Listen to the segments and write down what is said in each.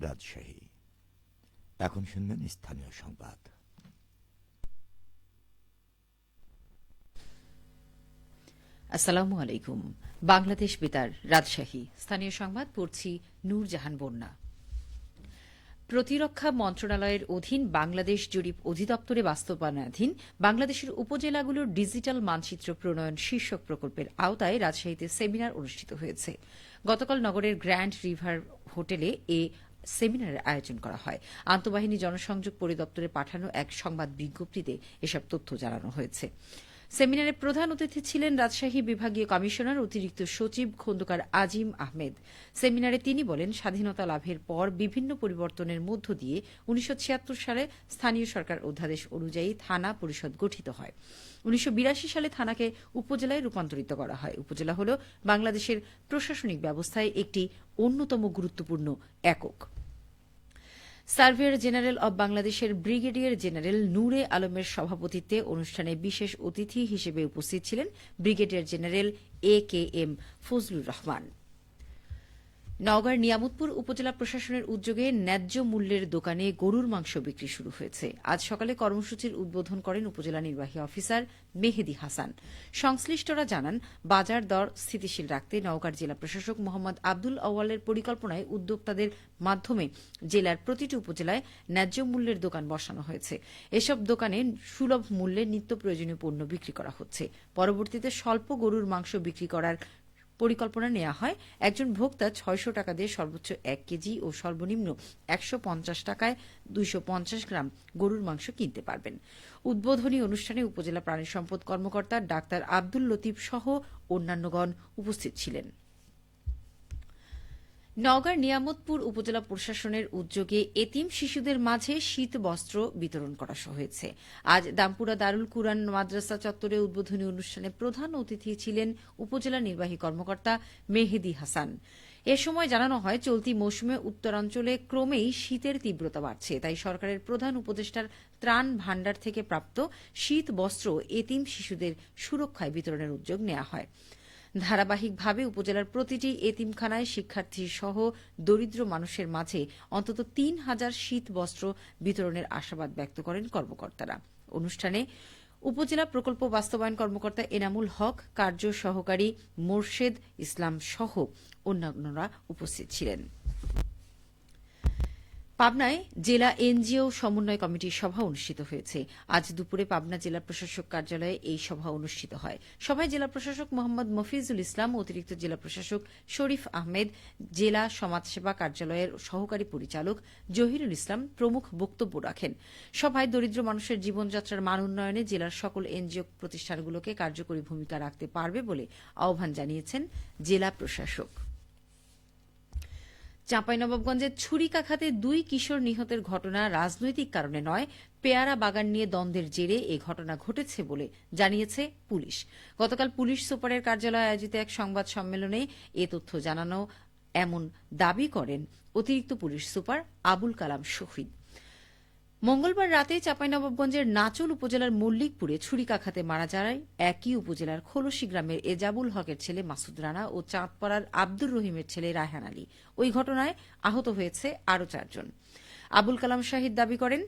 রাজশাহী। এখন শুনবেন স্থানীয় সংবাদ। আসসালামু আলাইকুম। বাংলাদেশ বেতার, রাজশাহী। স্থানীয় সংবাদ পড়ছি নূরজাহান বন্যা। প্রতিরক্ষা মন্ত্রণালয়ের অধীন বাংলাদেশ জরিপ অধিদপ্তরে বাস্তবায়নাধীন বাংলাদেশের উপজেলাগুলোর ডিজিটাল মানচিত্র প্রণয়ন শীর্ষক প্রকল্পের আওতায় রাজশাহীতে সেমিনার অনুষ্ঠিত হয়েছে। গতকাল নগরের গ্র্যান্ড রিভার হোটেলে এ সেমিনারের আয়োজন করা হয়। আন্তঃবাহিনী জনসংযোগ পরিদপ্তরে পাঠানো এক সংবাদ বিজ্ঞপ্তিতে এসব তথ্য জানানো হয়েছে। সেমিনারে প্রধান অতিথি ছিলেন রাজশাহী বিভাগীয় কমিশনার অতিরিক্ত সচিব খোন্দকার আজিম আহমেদ। সেমিনারে তিনি বলেন, স্বাধীনতা লাভের পর বিভিন্ন পরিবর্তনের মধ্য দিয়ে ১৯৭৬ সালে স্থানীয় সরকার অধ্যাদেশ অনুযায়ী থানা পরিষদ গঠিত হয়। ১৯৮২ সালে থানাকে উপজেলায় রূপান্তরিত করা হয়। উপজেলা হল বাংলাদেশের প্রশাসনিক ব্যবস্থায় একটি অন্যতম গুরুত্বপূর্ণ একক। সার্ভেয়ার জেনারেল অব বাংলাদেশের ব্রিগেডিয়ার জেনারেল নূরে আলমের সভাপতিত্বে অনুষ্ঠানে বিশেষ অতিথি হিসেবে উপস্থিত ছিলেন brigadier general A K M Fazlur Rahman. নওগাঁর নিয়ামতপুর উপজেলা প্রশাসনের উদ্যোগে ন্যায্য মূল্যের দোকানে গরুর মাংস বিক্রি শুরু হয়েছে। আজ সকালে কর্মসূচির উদ্বোধন করেন উপজেলা নির্বাহী অফিসার মেহেদী হাসান। সংশ্লিষ্টরা জানান, বাজার দর স্থিতিশীল রাখতে নওগাঁর জেলা প্রশাসক মোহাম্মদ আব্দুল আউয়ালের পরিকল্পনায় উদ্যোক্তাদের মাধ্যমে জেলার প্রতিটি উপজেলায় ন্যায্য মূল্যের দোকান বসানো হয়েছে। এসব দোকানে সুলভ মূল্যে নিত্য প্রয়োজনীয় পণ্য বিক্রি করা হচ্ছে। পরবর্তীতে স্বল্প গরুর মাংস বিক্রি করার পরিকল্পনা নেওয়া হয়। একজন ভোক্তা ৬০০ টাকা দিয়ে সর্বোচ্চ ১ কেজি ও সর্বনিম্ন ১৫০ টাকায় ২৫০ গ্রাম গরুর মাংস কিনতে পারবেন। উদ্বোধনী অনুষ্ঠানে উপজেলা প্রাণী সম্পদ কর্মকর্তা ডাক্তার আব্দুল লতিফ সহ অন্যান্যগণ উপস্থিত ছিলেন। নওগাঁর নিয়ামতপুর উপজেলা প্রশাসনের উদ্যোগে এতিম শিশুদের মাঝে শীত বস্ত্র বিতরণ করা হয়েছে। আজ দামপুরা দারুল কুরআন মাদ্রাসা চত্বরে উদ্বোধনী অনুষ্ঠানে প্রধান অতিথি ছিলেন উপজেলা নির্বাহী কর্মকর্তা মেহেদী হাসান। এ সময় জানানো হয়, চলতি মৌসুমে উত্তরাঞ্চলে ক্রমেই শীতের তীব্রতা বাড়ছে। তাই সরকারের প্রধান উপদেষ্টার ত্রাণ ভাণ্ডার থেকে প্রাপ্ত শীত বস্ত্র এতিম শিশুদের সুরক্ষায় বিতরণের উদ্যোগ নেওয়া হয়। ধারাবাহিকভাবে উপজেলার প্রতিটি এতিমখানায় শিক্ষার্থী সহ দরিদ্র মানুষের মাঝে অন্তত ৩,০০০ শীত বস্ত্র বিতরণের আশাবাদ ব্যক্ত করেন কর্মকর্তারা। অনুষ্ঠানে উপজেলা প্রকল্প বাস্তবায়ন কর্মকর্তা এনামুল হক, কার্য সহকারী মোর্শেদ ইসলাম সহ অন্যান্যরা উপস্থিত ছিলেন। পাবনায় জেলা এনজিও সমন্বয় কমিটির সভা অনুষ্ঠিত হয়েছে। আজ দুপুরে পাবনা জেলা প্রশাসক কার্যালয়ে এই সভা অনুষ্ঠিত হয়। সভায় জেলা প্রশাসক মোহাম্মদ মফিজুল ইসলাম, অতিরিক্ত জেলা প্রশাসক শরীফ আহমেদ, জেলা সমাজসেবা কার্যালয়ের সহকারী পরিচালক জহিরুল ইসলাম প্রমুখ বক্তব্য রাখেন। সভায় দরিদ্র মানুষের জীবনযাত্রার মান উন্নয়নে জেলার সকল এনজিও প্রতিষ্ঠানগুলোকে কার্যকরী ভূমিকা রাখতে পারবে বলে আহ্বান জানিয়েছেন জেলা প্রশাসক। চাঁপাইনবাবগঞ্জের ছুরিকাঘাতে ২ কিশোর নিহতের ঘটনা রাজনৈতিক কারণে নয়, পেয়ারা বাগান নিয়ে দ্বন্দ্বের জেরে এ ঘটনা ঘটেছে বলে জানিয়েছে পুলিশ। গতকাল পুলিশ সুপারের কার্যালয়ে আয়োজিত এক সংবাদ সম্মেলনে এ তথ্য জানানো এমন দাবি করেন অতিরিক্ত পুলিশ সুপার আবুল কালাম শহীদ। মঙ্গলবার রাতে চাঁপাইনবাবগঞ্জের নাচল উপজেলার মল্লিকপুরে ছুরিকাঘাতে মারা যায় একই উপজেলার খোলসী গ্রামের এজাবুল হকের ছেলে মাসুদ রানা ও চাঁদপাড়ার আব্দুর রহিমের ছেলে রায়হান আলী। ওই ঘটনায় আহত হয়েছে আরও ৪ জন। আবুল কালাম শাহিদ দাবি করেন,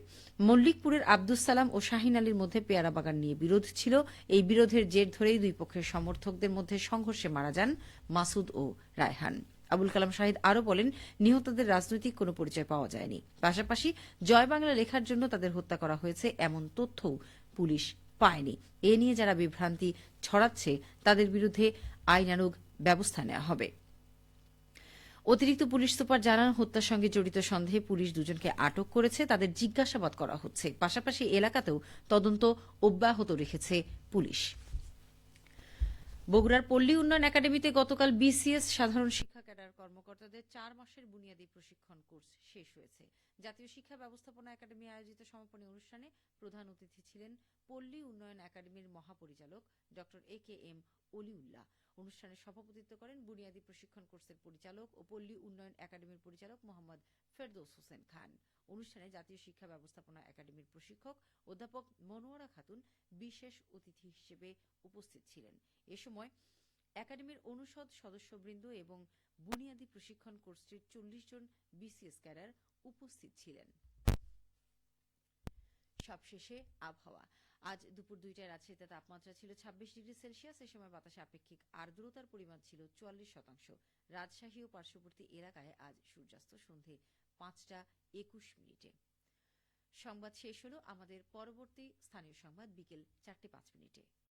মল্লিকপুরের আব্দুস সালাম ও শাহিন আলীর মধ্যে পেয়ারা বাগান নিয়ে বিরোধ ছিল। এই বিরোধের জের ধরেই দুই পক্ষের সমর্থকদের মধ্যে সংঘর্ষে মারা যান মাসুদ ও রায়হান। আবুল কালাম শাহিদ আরও বলেন, নিহতদের রাজনৈতিক কোনো পরিচয় পাওয়া যায়নি। পাশাপাশি জয় বাংলা লেখার জন্য তাদের হত্যা করা হয়েছে এমন তথ্যও পুলিশ পায়নি। এ নিয়ে যারা বিভ্রান্তি ছড়াচ্ছে তাদের বিরুদ্ধে আইনানুগ ব্যবস্থা নেওয়া হবে। অতিরিক্ত পুলিশ সুপার জানান, হত্যার সঙ্গে জড়িত সন্দেহে পুলিশ ২ জনকে আটক করেছে। তাদের জিজ্ঞাসাবাদ করা হচ্ছে। পাশাপাশি এলাকাতেও তদন্ত অব্যাহত রেখেছে পুলিশ। বগুড়ার পল্লী উন্নয়ন একাডেমিতে গতকাল বিসিএস সাধারণ শিক্ষা ক্যাডার কর্মকর্তাদের ৪ মাসের বুনিয়াদী প্রশিক্ষণ কোর্স শেষ হয়েছে। জাতীয় শিক্ষা ব্যবস্থাপনা একাডেমি আয়োজিত সমাপনী অনুষ্ঠানে প্রধান অতিথি ছিলেন পল্লী উন্নয়ন একাডেমির মহাপরিচালক ড এ কে এম অলিউল্লাহ। অনুষ্ঠানে সভাপতিত্ব করেন বুনিয়াদী প্রশিক্ষণ কোর্সের পরিচালক ও পল্লী উন্নয়ন একাডেমির পরিচালক মোহাম্মদ ফেরদৌস হোসেন খান। অনুষ্ঠানে জাতীয় শিক্ষা ব্যবস্থাপনা একাডেমির প্রশিক্ষক অধ্যাপক মনোয়ারা খাতুন বিশেষ অতিথি হিসেবে উপস্থিত ছিলেন। এ সময় একাডেমির অনুষদ সদস্যবৃন্দ এবং বুনিয়াদী প্রশিক্ষণ কোর্সটির 40 জন বিসিএস ক্যাডার উপস্থিত ছিলেন। সবশেষে আবহাওয়া। আজ দুপুর 2টায় রাজশাহীতে তাপমাত্রা ছিল 26 ডিগ্রি সেলসিয়াস। এ সময় বাতাসে আপেক্ষিক আর্দ্রতার পরিমাণ ছিল 44%। রাজশাহী ও পার্শ্ববর্তী এলাকায় আজ সূর্যাস্ত সন্ধে 5:21। সংবাদ শেষ হল। আমাদের পরবর্তী স্থানীয় সংবাদ বিকেল 4:05।